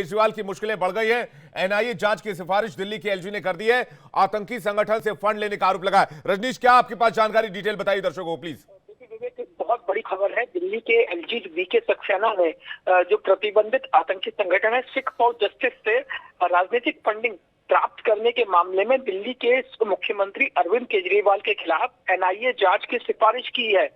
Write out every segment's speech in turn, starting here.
केजरीवाल की मुश्किलें बढ़ गई हैं। एनआईए जांच की सिफारिश दिल्ली के एलजी ने कर दी है। आतंकी संगठन से फंड लेने का आरोप लगा है। रजनीश, क्या आपके पास जानकारी, डिटेल बताइए दर्शकों को प्लीज। विवेक, एक बहुत बड़ी खबर है। दिल्ली के एलजी वीके सक्सेना ने जो प्रतिबंधित आतंकी संगठन है सिख फॉर जस्टिस से राजनीतिक फंडिंग प्राप्त करने के मामले में दिल्ली के मुख्यमंत्री अरविंद केजरीवाल के खिलाफ एनआईए जांच की सिफारिश की है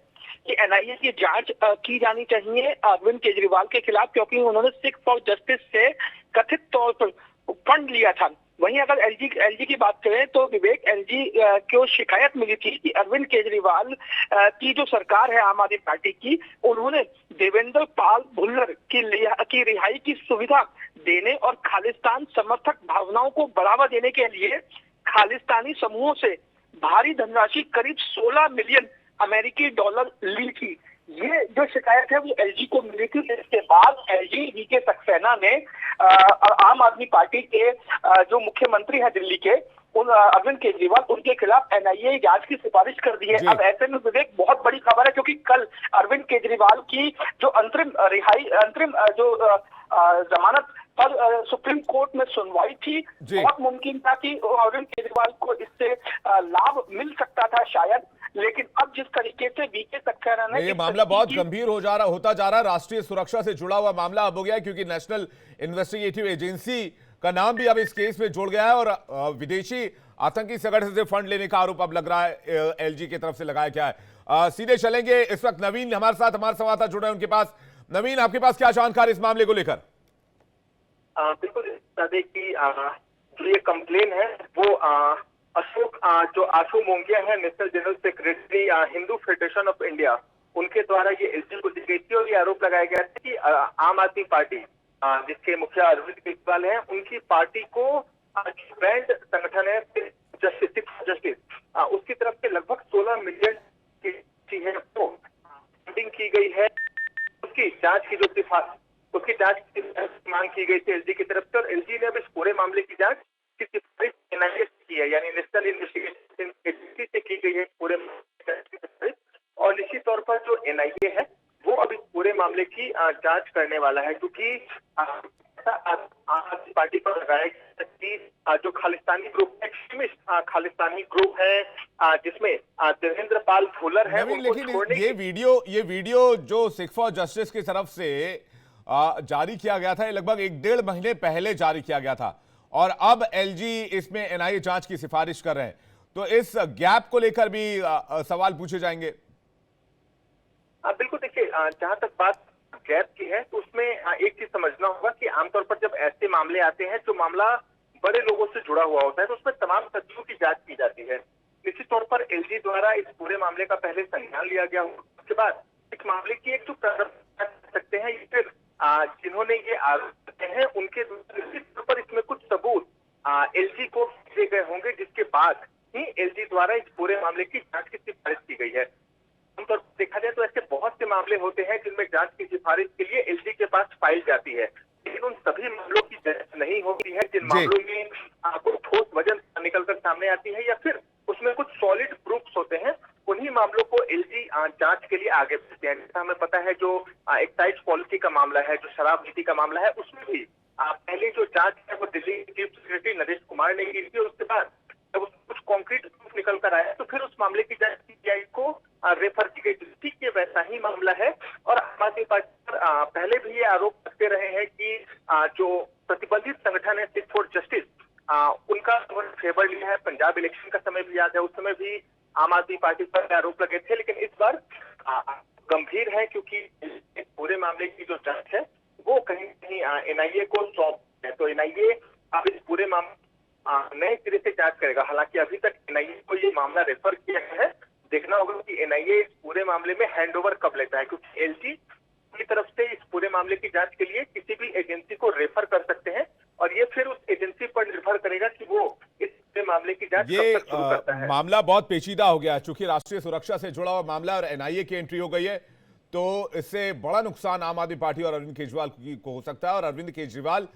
कि एनआईए की जांच की जानी चाहिए अरविंद केजरीवाल के खिलाफ, क्योंकि उन्होंने सिख फॉर जस्टिस से कथित तौर पर फंड लिया था। वहीं अगर एलजी की बात करें तो विवेक, एलजी को शिकायत मिली थी कि अरविंद केजरीवाल की जो सरकार है आम आदमी पार्टी की, उन्होंने देवेंद्र पाल भुल्लर की रिहाई की सुविधा देने और खालिस्तान समर्थक भावनाओं को बढ़ावा देने के लिए खालिस्तानी समूहों से भारी धनराशि करीब 16 मिलियन अमेरिकी डॉलर ली थी। ये जो शिकायत है वो एलजी को मिली थी। इसके बाद एलजी वीके सक्सेना ने आम आदमी पार्टी के जो मुख्यमंत्री हैं दिल्ली के अरविंद केजरीवाल, उनके खिलाफ एनआईए जांच की सिफारिश कर दी है। अब ऐसे में विवेक बहुत बड़ी खबर है, क्योंकि कल अरविंद केजरीवाल की जो अंतरिम जो जमानत पर सुप्रीम कोर्ट में सुनवाई थी। बहुत मुमकिन था कि अरविंद केजरीवाल को इससे लाभ मिल सकता था शायद, लेकिन अब जिस तरीके से वीके सक्सेना ने ये मामला बहुत गंभीर होता जा रहा है। राष्ट्रीय सुरक्षा से जुड़ा हुआ मामला अब हो गया है, क्योंकि नेशनल इन्वेस्टिगेटिव एजेंसी का नाम भी अब इस केस में जोड़ गया है और विदेशी आतंकी संगठन से फंड लेने का आरोप अब लग रहा है एलजी की तरफ से लगाया गया है। सीधे चलेंगे, इस वक्त नवीन हमारे साथ, हमारे संवाददाता जुड़े हैं उनके पास। नवीन, आपके पास क्या जानकारी इस मामले को लेकर? बिल्कुल, की जो ये कंप्लेन है वो अशोक जो आशु मोंगिया है, national general secretary Hindu federation of India, उनके द्वारा ये एलजी को दी गई थी और ये आरोप लगाया गया था कि आम आदमी पार्टी जिसके मुखिया अरविंद केजरीवाल हैं, उनकी पार्टी को बैंड संगठन है जस्टिस उसकी तरफ से लगभग 16 मिलियन की है तो फंडिंग की गई है। उसकी जांच की मांग की गई थी एलजी की तरफ से, और एलजी ने अब इस पूरे मामले की जांच की सिफारिश एनआईए की है, यानी नेशनल इन्वेस्टिगेशन एजेंसी से की गई है पूरे मामले। और निश्चित तौर पर जो एनआईए है वो अब इस पूरे मामले की जांच करने वाला है, क्योंकि आम आदमी पार्टी पर लगाया गया कि जो Khalistani group extremist Khalistani group है जिसमें देवेंद्र पाल भुल्लर है, लेकिन ये वीडियो जो सिख फॉर जस्टिस की तरफ से जारी किया गया था, ये लगभग 1-1.5 महीने पहले जारी किया गया था और अब एलजी इसमें एनआईए जांच की सिफारिश कर रहे हैं, तो इस गैप को लेकर भी सवाल पूछे जाएंगे। बिल्कुल, देखिए जहां तक बात गैप की है तो उसमें एक चीज समझना होगा कि आमतौर पर जब ऐसे मामले आते हैं जो मामला बड़े लोगों से जुड़ा हुआ होता है तो उसमें तमाम तथ्यों की जांच की जाती है। निश्चित तौर पर एलजी द्वारा इस पूरे मामले का पहले संज्ञान लिया गया, उसके बाद इस मामले की एक जो कर सकते हैं फिर जिन्होंने ये आरोप लगाए हैं उनके निश्चित तौर पर इसमें कुछ सबूत एलजी को दिए गए होंगे, जिसके बाद ही एलजी द्वारा इस पूरे मामले की जांच की सिफारिश की गई है। आमतौर पर देखा जाए तो ऐसे बहुत से मामले होते हैं जिनमें जांच की सिफारिश के लिए एलजी के पास फाइल जाती है, लेकिन उन सभी मामलों की जांच नहीं होती है जिन मामलों में कोई ठोस वजह निकलकर सामने आती है या फिर उसमें कुछ सॉलिड प्रूफ्स होते हैं, उन्हीं मामलों को एलजी जांच के लिए आगे भेजते हैं। जैसा हमें पता है जो एक्साइज पॉलिसी का मामला है, जो शराब नीति का मामला है, उसमें भी पहले जो जांच है वो दिल्ली चीफ सेक्रेटरी नरेश कुमार ने की थी, और उसके बाद जब कुछ कॉन्क्रीट प्रूफ निकल कर आया तो फिर उस मामले की जांच सीबीआई को रेफर की गई। ठीक ये वैसा ही मामला है और आम आदमी पार्टी पर पहले भी ये आरोप करते रहे हैं कि जो प्रतिबंधित संगठन है सिख फॉर जस्टिस, उनका फेवर लिया है। पंजाब इलेक्शन का समय भी याद है, उस समय भी आम आदमी पार्टी पर आरोप लगे थे, लेकिन इस बार गंभीर है क्योंकि पूरे मामले की जो जांच है वो कहीं कहीं एनआईए को सौंप है। तो एनआईए अब इस पूरे मामले नए सिरे से जांच करेगा। हालांकि अभी तक एनआईए को ये मामला रेफर किया गया है, देखना होगा कि एनआईए इस पूरे मामले में हैंडओवर कब लेता है, क्योंकि एलजी की तरफ से इस पूरे मामले की जांच के लिए किसी भी एजेंसी को रेफर कर सकते हैं और ये फिर उस एजेंसी पर निर्भर करेगा कि वो इस पूरे मामले की जांच कब तक शुरू करता है। मामला बहुत पेचीदा हो गया, चूंकि राष्ट्रीय सुरक्षा से जुड़ा हुआ मामला और एनआईए की एंट्री हो गई है, तो इससे बड़ा नुकसान आम आदमी पार्टी और अरविंद केजरीवाल को हो सकता है और अरविंद केजरीवाल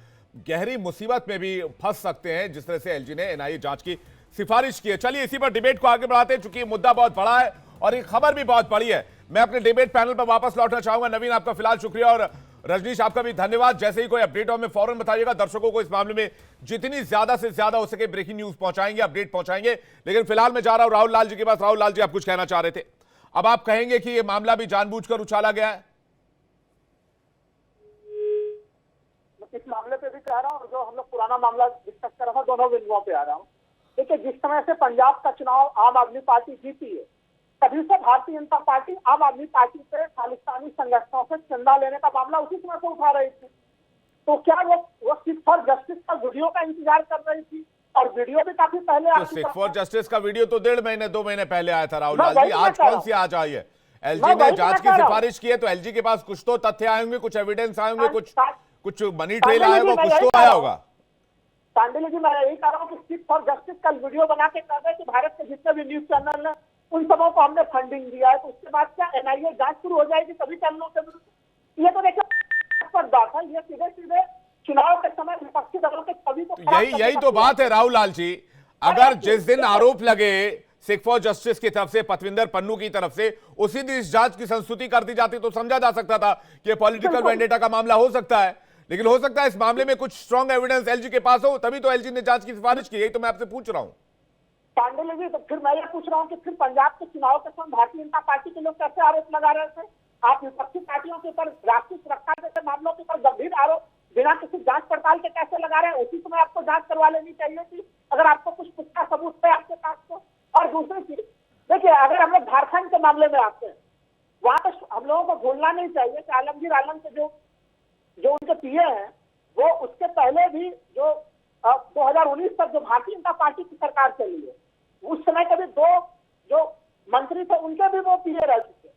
गहरी मुसीबत में भी फंस सकते हैं, जिस तरह से एलजी ने एनआईए जांच की सिफारिश की है। चलिए इसी पर डिबेट को आगे बढ़ाते हैं, चूंकि मुद्दा बहुत बड़ा है और ये खबर भी बहुत बड़ी है। मैं अपने डिबेट पैनल पर वापस लौटना चाहूंगा। नवीन, आपका फिलहाल शुक्रिया और रजनीश, आपका भी धन्यवाद। जैसे ही कोई अपडेट हो हमें फौरन बताइएगा। दर्शकों को इस मामले में जितनी ज्यादा से ज्यादा हो सके ब्रेकिंग न्यूज पहुंचाएंगे, अपडेट पहुंचाएंगे। लेकिन फिलहाल मैं जा रहा हूं राहुल लाल जी के पास। राहुल लाल जी, आप कुछ कहना चाह रहे थे। अब आप कहेंगे कि यह मामला भी जानबूझकर उछाला गया है? इस मामले पे भी कह रहा हूँ, जो हम लोग पुराना मामला डिस्कस कर रहा था, दोनों बिंदुओं पे आ रहा हूँ। देखिए, जिस समय से पंजाब का चुनाव आम आदमी पार्टी जीती है, तभी से भारतीय जनता पार्टी आम आदमी पार्टी पे खालिस्तानी संगठनों से चंदा लेने का मामला उसी समय से उठा रही थी। तो क्या वो सिख फॉर जस्टिस का वीडियो का इंतजार कर रही थी? और वीडियो भी काफी पहले तो सिख फॉर जस्टिस का वीडियो तो 1.5 महीने 2 महीने पहले आया था राहुल लाल जी। आज कौन सी आज आई है? एलजी ने जांच की सिफारिश की है, तो एलजी के पास कुछ तो तथ्य आए होंगे, कुछ एविडेंस आए होंगे, कुछ मनी ट्रेल आया होगा, कुछ तो आया होगा। सांडिली जी, मैं यही कह रहा हूँ कि सिख फॉर जस्टिस का वीडियो बना के कह रहे कि भारत के जितने भी न्यूज चैनल है उन सबों को हमने फंडिंग दिया है। तो उसके बाद क्या एनआईए जांच शुरू हो जाएगी सभी चैनलों के विरुद्ध? ये तो देखिए बात है, ये सीधे सीधे चुनाव के समय विपक्षी दलों के छवि को यही तो बात है राहुल लाल जी। अगर जिस दिन आरोप लगे सिख फॉर जस्टिस की तरफ से, पतविंदर पन्नू की तरफ से, उसी दिन इस जांच की संस्तुति कर दी जाती तो समझा जा सकता था कि पॉलिटिकल वेंडेटा का मामला हो सकता है। लेकिन हो सकता है इस मामले में कुछ स्ट्रॉन्ग एविडेंस एलजी के पास हो, तभी तो एलजी ने जांच की सिफारिश की। यही तो मैं आपसे पूछ रहा हूं। पांडे जी, तो फिर मैं ये पूछ रहा हूँ कि फिर पंजाब के चुनाव के समय भारतीय जनता पार्टी के लोग कैसे आरोप लगा रहे थे? आप विपक्षी पार्टियों के ऊपर राष्ट्रीय सुरक्षा जैसे मामलों के ऊपर गंभीर आरोप बिना किसी जांच पड़ताल के कैसे लगा रहे हैं? उसी समय आपको जांच करवा लेनी चाहिए थी, अगर आपको कुछ पुख्ता सबूत है आपके पास तो। और दूसरी चीज देखिए, अगर हम लोग झारखंड के मामले में आते हैं, वहां पर हम लोगों को भूलना नहीं चाहिए कि आलमगीर आलम के जो उनके पीए हैं, वो उसके पहले भी जो 2019 तक जो भारतीय जनता पार्टी की सरकार चली है, उस समय के भी 2 जो मंत्री थे उनके भी वो पीए रह चुके।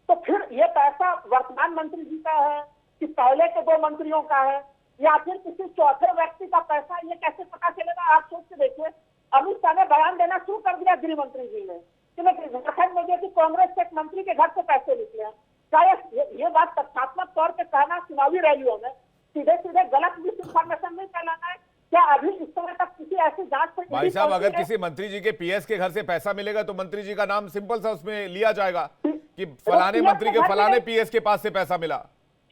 तो फिर ये पैसा वर्तमान मंत्री जी का है कि पहले के 2 मंत्रियों का है, या फिर किसी चौथे व्यक्ति का पैसा? ये कैसे पता चलेगा? आप सोच के देखिए, अमित शाह ने बयान देना शुरू कर दिया गृह मंत्री जी ने कि झारखंड में कि कांग्रेस के एक मंत्री के घर से पैसे निकले हैं। क्या ये बात तथ्यात्मक तौर पर कहना चुनावी रैलियों में सीधे सीधे गलत मिस इन्फॉर्मेशन नहीं फैलाना है? क्या अभी इस समय तक किसी ऐसी जांच पर भाई साहब, अगर किसी मंत्री जी के पीएस के घर से पैसा मिलेगा तो मंत्री जी का नाम सिंपल सा उसमें लिया जाएगा कि फलाने मंत्री के फलाने पीएस के पास से पैसा मिला।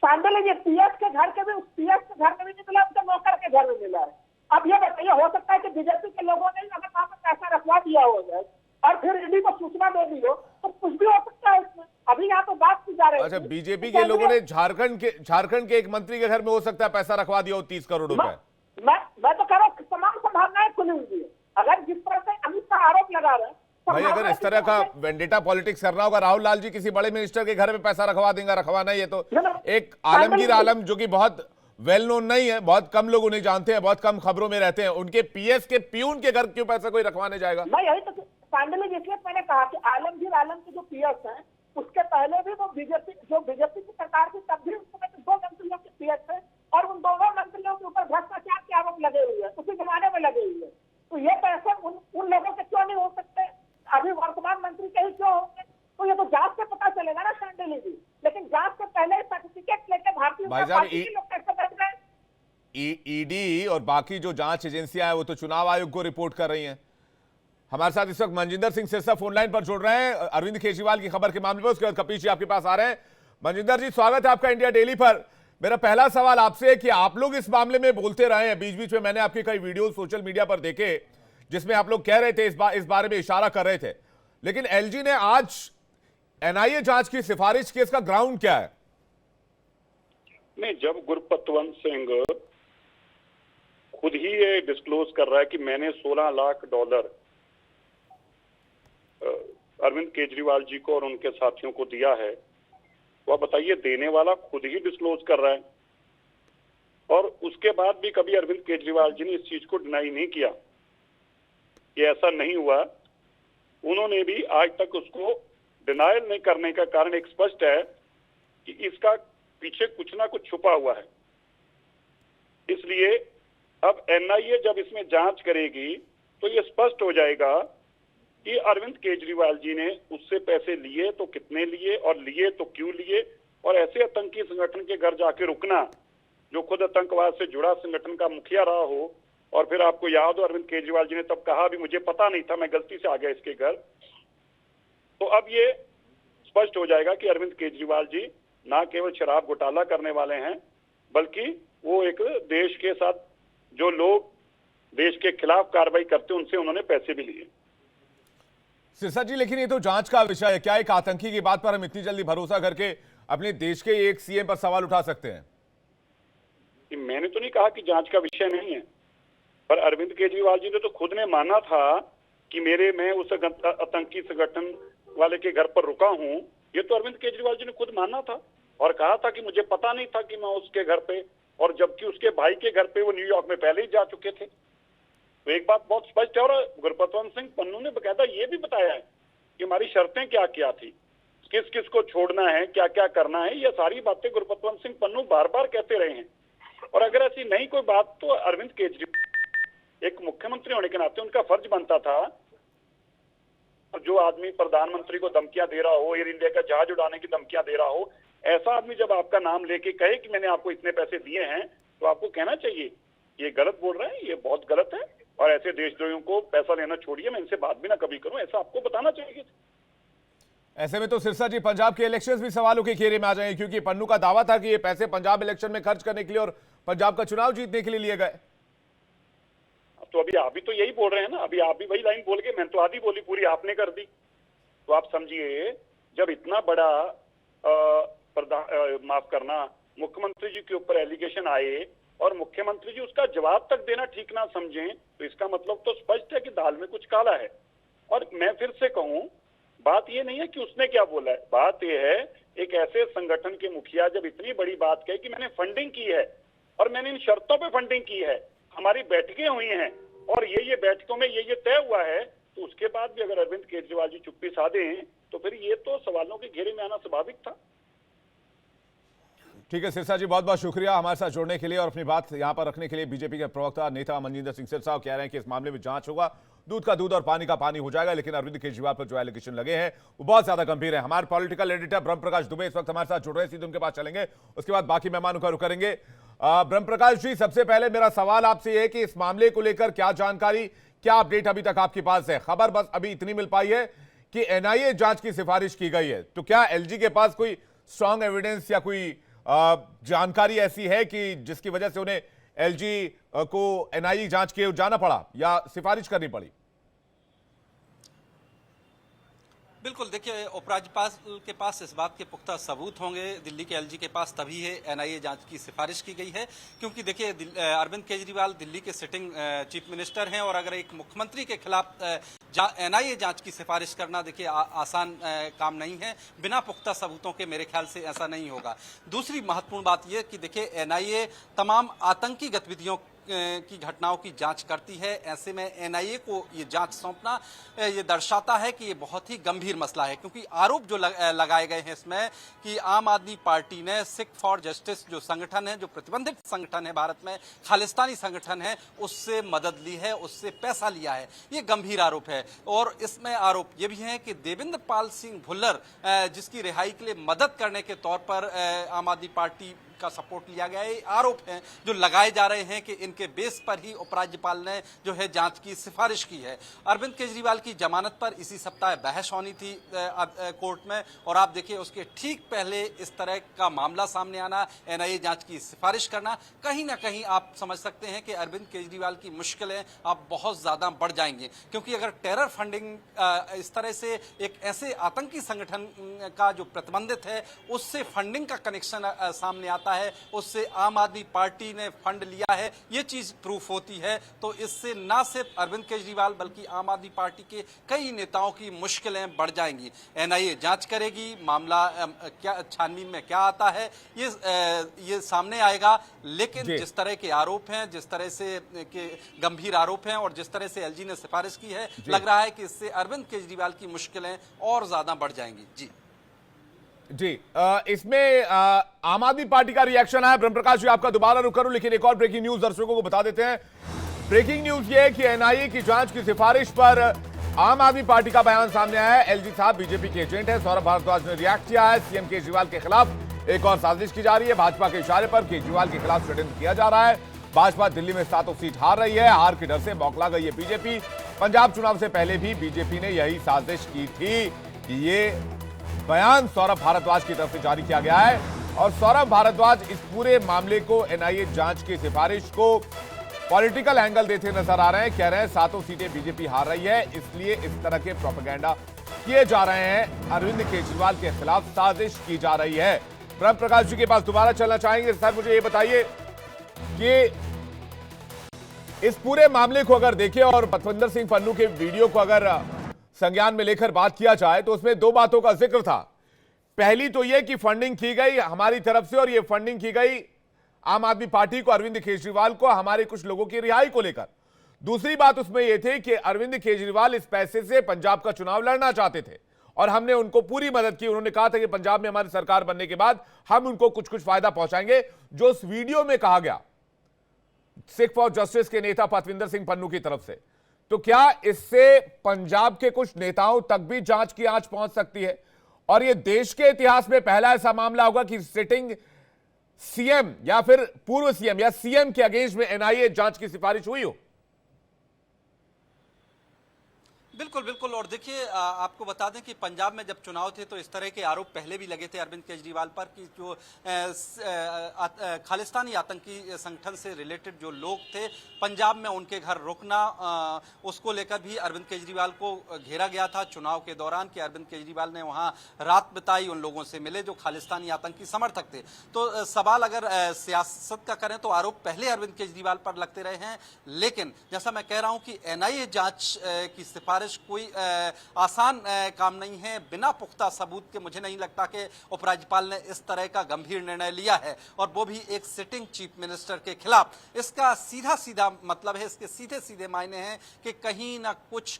शामिल है, पीएस के घर के भी, उस पीएस के घर में भी नहीं मिला, उसके नौकर के घर में मिला है। अब ये बताइए, हो सकता है कि बीजेपी के लोगों ने अगर वहां पर पैसा रखवा दिया हो जाए और फिर ईडी को सूचना दे दी हो, तो कुछ भी हो सकता है इसमें। अभी यहाँ तो बात की जा रही है। अच्छा, बीजेपी के लोगों ने झारखंड के एक मंत्री के घर में हो सकता है पैसा रखवा दिया हो 30 करोड़ रुपए। मैं तो कह रहा हूँ तमाम संभावनाएं खुली हुई है। अगर जिस तरह से अमित शाह आरोप लगा रहे हैं, भाई अगर इस तरह का वेंडेटा पॉलिटिक्स करना होगा, राहुल लाल जी किसी बड़े मिनिस्टर के घर में पैसा रखवा देंगे, रखवाना। ये तो एक आलमगीर आलम जो कि बहुत वेल नोन नहीं है, बहुत कम लोग उन्हें जानते हैं, बहुत कम खबरों में रहते हैं, उनके पीएस के प्यून के घर क्यों पैसा कोई रखवाने जाएगा? मैं यही तो पांडे जी, इसलिए मैंने कहा कि आलमगीर आलम के जो पीएस हैं, उसके पहले भी वो बीजेपी की सरकार थी, तब भी उस समय 2 मंत्रियों के पीएस थे और उन दोनों मंत्रियों के ऊपर भ्रष्टाचार के आरोप लगे हुए हैं, उसी जमाने में लगे हुए हैं। तो ये पैसे उन लोगों के क्यों नहीं हो सकते? अभी वर्तमान मंत्री के ही क्यों होंगे? तो ये तो जांच से पता चलेगा ना शांडिली जी। लेकिन जांच से पहले सर्टिफिकेट लेके भारतीय जनता पार्टी के लोग कैसे बैठ गए? ईडी और बाकी जो जांच एजेंसियां हैं वो तो चुनाव आयोग को रिपोर्ट कर रही हैं। हमारे साथ इस वक्त मनजिंदर सिंह सिरसा फोन लाइन पर जुड़ रहे हैं अरविंद केजरीवाल की खबर के मामले में। उसके बाद कपिल जी आपके पास आ रहे हैं। मनजिंदर जी, स्वागत है आपका इंडिया डेली पर। मेरा पहला सवाल आपसे है कि आप लोग इस मामले में बोलते रहे हैं, बीच बीच में मैंने आपके कई वीडियो सोशल मीडिया पर देखे जिसमें आप लोग कह रहे थे, इस बारे में इशारा कर रहे थे, लेकिन एलजी ने आज एनआईए जांच की सिफारिश की, इसका ग्राउंड क्या है? नहीं, जब गुरपतवंत सिंह खुद ही ये डिस्क्लोज कर रहा है कि मैंने $16 लाख अरविंद केजरीवाल जी को और उनके साथियों को दिया है, तो आप बताइए, देने वाला खुद ही डिस्क्लोज कर रहा है। और उसके बाद भी कभी अरविंद केजरीवाल जी ने इस चीज को डिनाई नहीं किया कि ऐसा नहीं हुआ। उन्होंने भी आज तक उसको डिनायल नहीं करने का कारण एक स्पष्ट है कि इसका पीछे कुछ ना कुछ छुपा हुआ है। इसलिए अब एनआईए जब इसमें जांच करेगी तो ये स्पष्ट हो जाएगा कि अरविंद केजरीवाल जी ने उससे पैसे लिए तो कितने लिए और लिए तो क्यों लिए, और ऐसे आतंकी संगठन के घर जाके रुकना जो खुद आतंकवाद से जुड़ा संगठन का मुखिया रहा हो। और फिर आपको याद हो, अरविंद केजरीवाल जी ने तब कहा भी मुझे पता नहीं था, मैं गलती से आ गया इसके घर। तो अब ये स्पष्ट हो जाएगा कि अरविंद केजरीवाल जी ना केवल शराब घोटाला करने वाले हैं, बल्कि वो एक देश के साथ जो लोग देश के खिलाफ कार्रवाई करते हैं उनसे उन्होंने पैसे भी लिए। सिरसा जी, लेकिन ये तो जांच का विषय है। क्या एक आतंकी की बात पर हम इतनी जल्दी भरोसा करके अपने देश के एक सीएम पर सवाल उठा सकते हैं? मैंने तो नहीं कहा कि जांच का विषय नहीं है, पर अरविंद केजरीवाल जी ने तो खुद ने माना था कि मैं उस आतंकी संगठन वाले के घर पर रुका हूं। ये तो अरविंद केजरीवाल जी ने खुद माना था और कहा था कि मुझे पता नहीं था कि मैं उसके घर पे, और जबकि उसके भाई के घर पे वो न्यूयॉर्क में पहले ही जा चुके थे। तो एक बात बहुत स्पष्ट है, और गुरपतवंत सिंह पन्नू ने बकायदा ये भी बताया है कि हमारी शर्तें क्या क्या थी, किस किस को छोड़ना है, क्या क्या करना है। ये सारी बातें गुरपतवंत सिंह पन्नू बार बार कहते रहे हैं। और अगर ऐसी नहीं कोई बात, तो अरविंद केजरीवाल एक मुख्यमंत्री होने के नाते उनका फर्ज बनता था, जो आदमी प्रधानमंत्री को धमकियां दे रहा हो, एयर इंडिया का जहाज उड़ाने की धमकियां दे रहा हो, ऐसा आदमी जब आपका नाम लेके कहे कि मैंने आपको इतने पैसे दिए हैं, तो आपको कहना चाहिए ये गलत बोल रहे हैं, ये बहुत गलत है, और ऐसे देशद्रोहियों को पैसा लेना छोड़िए, मैं इनसे बात भी ना कभी करूं, ऐसा आपको बताना चाहिए। ऐसे में तो सिरसा जी, पंजाब के इलेक्शंस भी सवालों के घेरे में आ जाएंगे, क्योंकि पन्नू का दावा था कि ये पैसे पंजाब इलेक्शन में खर्च करने के लिए और पंजाब का चुनाव जीतने के लिए गए। तो अभी आप भी तो यही बोल रहे हैं ना, अभी आप भी वही लाइन बोल के, मैं तो आधी बोली, पूरी आपने कर दी। तो आप समझिए, जब इतना बड़ा माफ करना, मुख्यमंत्री जी के ऊपर एलिगेशन आए और मुख्यमंत्री जी उसका जवाब तक देना ठीक ना समझें, तो इसका मतलब तो स्पष्ट है कि दाल में कुछ काला है। और मैं फिर से कहूं, बात ये नहीं है कि उसने क्या बोला है, बात ये है एक ऐसे संगठन के मुखिया जब इतनी बड़ी बात कहे कि मैंने फंडिंग की है और मैंने इन शर्तों पे फंडिंग की है, हमारी बैठकें हुई हैं और ये बैठकों में ये तय हुआ है, तो उसके बाद भी अगर अरविंद केजरीवाल जी चुप्पी साधें, तो फिर ये तो सवालों के घेरे में आना स्वाभाविक था। ठीक है सिरसा जी, बहुत बहुत शुक्रिया हमारे साथ जुड़ने के लिए और अपनी बात यहां पर रखने के लिए। बीजेपी के प्रवक्ता नेता मनजिंदर सिंह सिरसा कह रहे हैं कि इस मामले में जांच होगा, दूध का दूध और पानी का पानी हो जाएगा, लेकिन अरविंद केजरीवाल पर जो एलिगेशन लगे हैं वो बहुत ज्यादा गंभीर है। हमारे पॉलिटिकल एडिटर ब्रह्म प्रकाश दुबे इस वक्त हमारे साथ जुड़ रहे हैं, सीधे उनके पास चलेंगे, उसके बाद बाकी मेहमानों का रुख करेंगे। ब्रह्म प्रकाश जी, सबसे पहले मेरा सवाल आपसे यह है कि इस मामले को लेकर क्या जानकारी, क्या अपडेट अभी तक आपके पास है? खबर बस अभी इतनी मिल पाई है कि एनआईए जांच की सिफारिश की गई है, तो क्या एलजी के पास कोई स्ट्रांग एविडेंस या कोई जानकारी ऐसी है कि जिसकी वजह से उन्हें एलजी को एनआईए जांच के जाना पड़ा या सिफारिश करनी पड़ी? बिल्कुल, देखिए उपराज्यपाल के पास इस बात के पुख्ता सबूत होंगे, दिल्ली के एलजी के पास तभी है एनआईए जांच की सिफारिश की गई है, क्योंकि देखिए अरविंद केजरीवाल दिल्ली के सिटिंग चीफ मिनिस्टर हैं और अगर एक मुख्यमंत्री के खिलाफ एनआईए जांच की सिफारिश करना देखिए आसान काम नहीं है। बिना पुख्ता सबूतों के मेरे ख्याल से ऐसा नहीं होगा। दूसरी महत्वपूर्ण बात यह कि देखिए एनआईए तमाम आतंकी गतिविधियों की घटनाओं की जांच करती है। ऐसे में एनआईए को ये जांच सौंपना ये दर्शाता है कि ये बहुत ही गंभीर मसला है, क्योंकि आरोप जो लगाए गए हैं इसमें कि आम आदमी पार्टी ने सिख फॉर जस्टिस जो संगठन है, जो प्रतिबंधित संगठन है भारत में, खालिस्तानी संगठन है, उससे मदद ली है, उससे पैसा लिया है। ये गंभीर आरोप है। और इसमें आरोप ये भी है कि देवेंद्र पाल सिंह भुल्लर जिसकी रिहाई के लिए मदद करने के तौर पर आम आदमी पार्टी का सपोर्ट लिया गया है, आरोप हैं जो लगाए जा रहे हैं कि इनके बेस पर ही उपराज्यपाल ने जो है जांच की सिफारिश की है। अरविंद केजरीवाल की जमानत पर इसी सप्ताह बहस होनी थी कोर्ट में, और आप देखिए उसके ठीक पहले इस तरह का मामला सामने आना, एनआईए जांच की सिफारिश करना, कहीं ना कहीं आप समझ सकते हैं कि अरविंद केजरीवाल की मुश्किलें अब बहुत ज्यादा बढ़ जाएंगी, क्योंकि अगर टेरर फंडिंग इस तरह से एक ऐसे आतंकी संगठन का जो प्रतिबंधित है उससे फंडिंग का कनेक्शन सामने आता है, उससे आम आदमी पार्टी ने फंड लिया है, ये चीज प्रूफ होती है, तो इससे ना सिर्फ अरविंद केजरीवाल बल्कि आम आदमी पार्टी के कई नेताओं की मुश्किलें बढ़ जाएंगी। एनआईए जांच करेगी, मामला क्या छानबीन में क्या आता है ये सामने आएगा, लेकिन जिस तरह के आरोप हैं, जिस तरह से के गंभीर आरोप हैं और जिस तरह से एलजी ने सिफारिश की है, लग रहा है कि इससे अरविंद केजरीवाल की मुश्किलें और ज्यादा बढ़ जाएंगी। जी, इसमें आम आदमी पार्टी का रिएक्शन आया। ब्रह्म प्रकाश जी, आपका दोबारा रुक करूं, लेकिन एक और ब्रेकिंग न्यूज दर्शकों को बता देते हैं। ब्रेकिंग न्यूज ये है कि एनआईए की जांच की सिफारिश पर आम आदमी पार्टी का बयान सामने आया है। एलजी साहब बीजेपी के एजेंट है, सौरभ भारद्वाज ने रिएक्ट किया है। सीएम केजरीवाल के खिलाफ एक और साजिश की जा रही है। भाजपा के इशारे पर केजरीवाल के खिलाफ षड्यंत्र किया जा रहा है। भाजपा दिल्ली में 7 सीट हार रही है, हार के डर से बौखला गई है बीजेपी। पंजाब चुनाव से पहले भी बीजेपी ने यही साजिश की थी कि ये बयान सौरभ भारद्वाज की तरफ से जारी किया गया है और सौरभ भारद्वाज इस पूरे मामले को एनआईए जांच की सिफारिश को पॉलिटिकल एंगल देते नजर आ रहे हैं। कह रहे हैं 7 सीटें बीजेपी हार रही है, इसलिए इस तरह के प्रोपेगेंडा किए जा रहे हैं। अरविंद केजरीवाल के खिलाफ साजिश की जा रही है। ब्रह्म प्रकाश जी के पास दोबारा चलना चाहेंगे। सर, मुझे ये बताइए कि इस पूरे मामले को अगर देखें और पतविंदर सिंह पन्नू के वीडियो को अगर संज्ञान में लेकर बात किया जाए तो उसमें 2 बातों का जिक्र था। पहली तो यह कि फंडिंग की गई हमारी तरफ से, और यह फंडिंग की गई आम आदमी पार्टी को, अरविंद केजरीवाल को, हमारे कुछ लोगों की रिहाई को लेकर। दूसरी बात उसमें यह थी कि अरविंद केजरीवाल इस पैसे से पंजाब का चुनाव लड़ना चाहते थे और हमने उनको पूरी मदद की। उन्होंने कहा था कि पंजाब में हमारी सरकार बनने के बाद हम उनको कुछ कुछ फायदा पहुंचाएंगे, जो उस वीडियो में कहा गया सिख फॉर जस्टिस के नेता पतविंदर सिंह पन्नू की तरफ से। तो क्या इससे पंजाब के कुछ नेताओं तक भी जांच की आंच पहुंच सकती है और यह देश के इतिहास में पहला ऐसा मामला होगा कि सिटिंग सीएम या फिर पूर्व सीएम या सीएम के अगेंस्ट में एनआईए जांच की सिफारिश हुई हो? बिल्कुल बिल्कुल। और देखिए, आपको बता दें कि पंजाब में जब चुनाव थे तो इस तरह के आरोप पहले भी लगे थे अरविंद केजरीवाल पर कि जो खालिस्तानी आतंकी संगठन से रिलेटेड जो लोग थे पंजाब में उनके घर रुकना, उसको लेकर भी अरविंद केजरीवाल को घेरा गया था चुनाव के दौरान कि अरविंद केजरीवाल ने वहां रात बिताई, उन लोगों से मिले जो खालिस्तानी आतंकी समर्थक थे। तो सवाल अगर सियासत का करें तो आरोप पहले अरविंद केजरीवाल पर लगते रहे हैं, लेकिन जैसा मैं कह रहा हूं कि एनआईए जांच की सिफारिश कोई आसान काम नहीं है। बिना पुख्ता सबूत के मुझे नहीं लगता कि उपराज्यपाल ने इस तरह का गंभीर निर्णय लिया है, और वो भी एक सिटिंग चीफ मिनिस्टर के खिलाफ। इसका सीधा सीधा मतलब है, इसके सीधे सीधे मायने हैं कि कहीं ना कुछ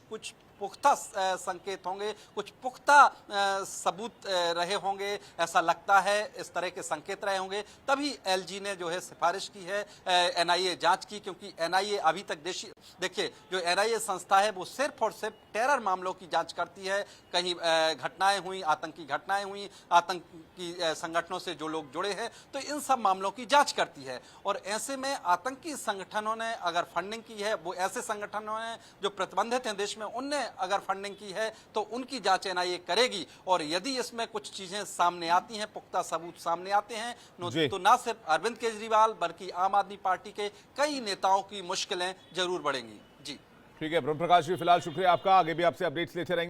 पुख्ता संकेत होंगे, कुछ पुख्ता सबूत रहे होंगे, ऐसा लगता है। इस तरह के संकेत रहे होंगे, तभी एलजी ने जो है सिफारिश की है एनआईए जांच की, क्योंकि एनआईए अभी तक देखिए जो एनआईए संस्था है वो सिर्फ और सिर्फ टेरर मामलों की जांच करती है। कहीं घटनाएं हुई, आतंकी घटनाएं हुई, आतंकी संगठनों से जो लोग जुड़े हैं, तो इन सब मामलों की जांच करती है। और ऐसे में आतंकी संगठनों ने अगर फंडिंग की है, वो ऐसे संगठनों ने जो प्रतिबंधित हैं देश में, उनने अगर फंडिंग की है तो उनकी जांच एनआईए करेगी। और यदि इसमें कुछ चीजें सामने आती हैं, पुख्ता सबूत सामने आते हैं, तो ना सिर्फ अरविंद केजरीवाल बल्कि आम आदमी पार्टी के कई नेताओं की मुश्किलें जरूर बढ़ेंगी। जी ठीक है ब्रह्म प्रकाश जी, फिलहाल शुक्रिया आपका। आगे भी आपसे अपडेट्स लेते रहेंगे।